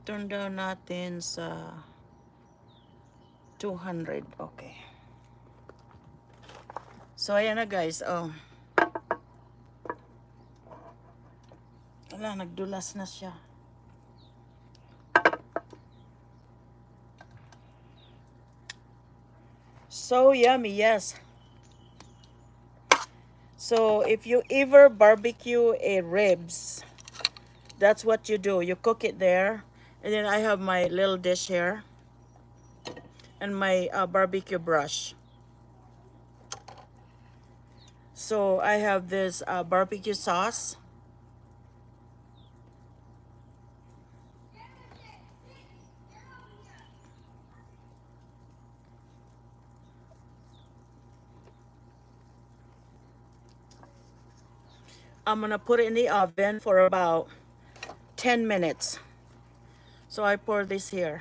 turn down natin sa 200. Okay. So, ayan na guys. Oh. Wala, nagdulas na siya. So yummy, yes. So, if you ever barbecue a ribs, that's what you do. You cook it there. And then I have my little dish here. And my barbecue brush. So, I have this barbecue sauce. I'm going to put it in the oven for about 10 minutes. So, I pour this here.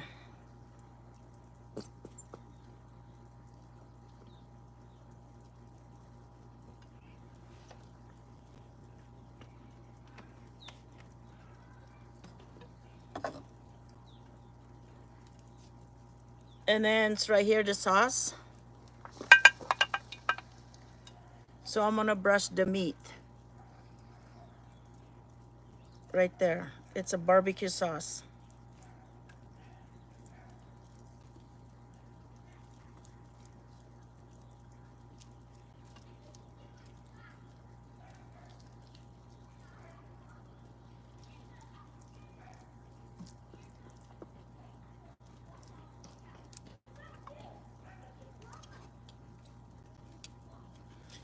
And then it's right here, the sauce. So I'm gonna brush the meat. Right there. It's a barbecue sauce.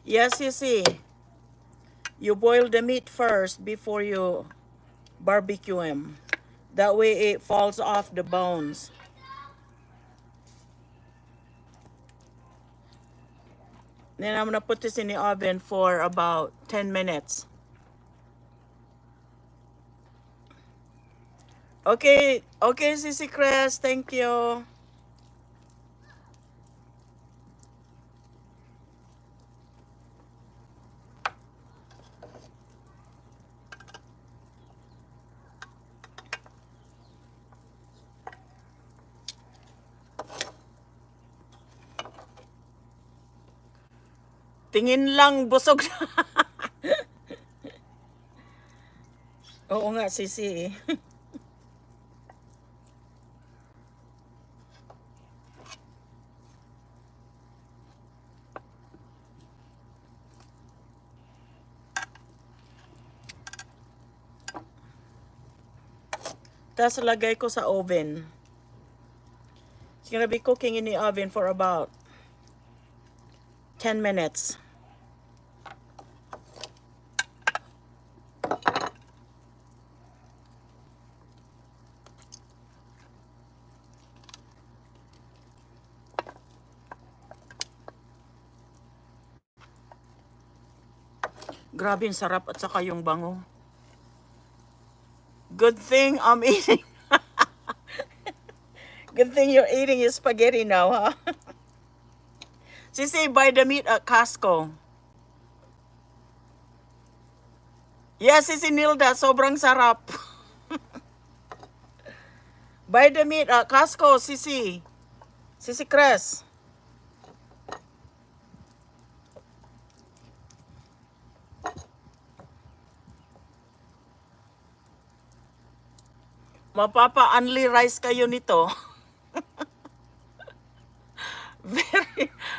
Yes, you see. You boil the meat first before you barbecue him. That way it falls off the bones. Then I'm gonna put this in the oven for about 10 minutes. Okay, okay, Sissy Crest, thank you. Tingin lang, busog na. Oo nga, Sissy. Tapos lagay ko sa oven. It's gonna be cooking in the oven for about 10 minutes. Grabe yung sarap at saka yung bango. Good thing I'm eating. Good thing you're eating your spaghetti now, huh? Sissy, buy the meat at Costco. Yes, Sissy Nilda, sobrang sarap. Buy the meat at Costco, Sissy. Sissy Crest. Mapapa-only rice kayo nito.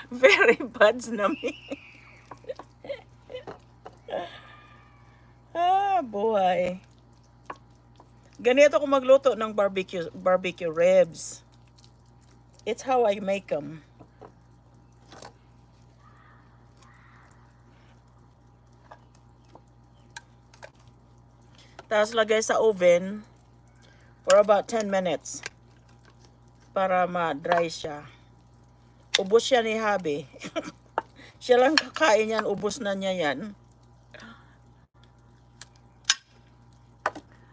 Very buds na me. Buhay. Ganito ko magluto ng barbecue ribs. It's how I make them. Tapos lagay sa oven for about 10 minutes para ma-dry siya. Ubos siya ni Habi. Siya lang kakain yan, ubos na niya yan.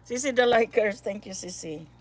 Sissy the likers, thank you Sissy.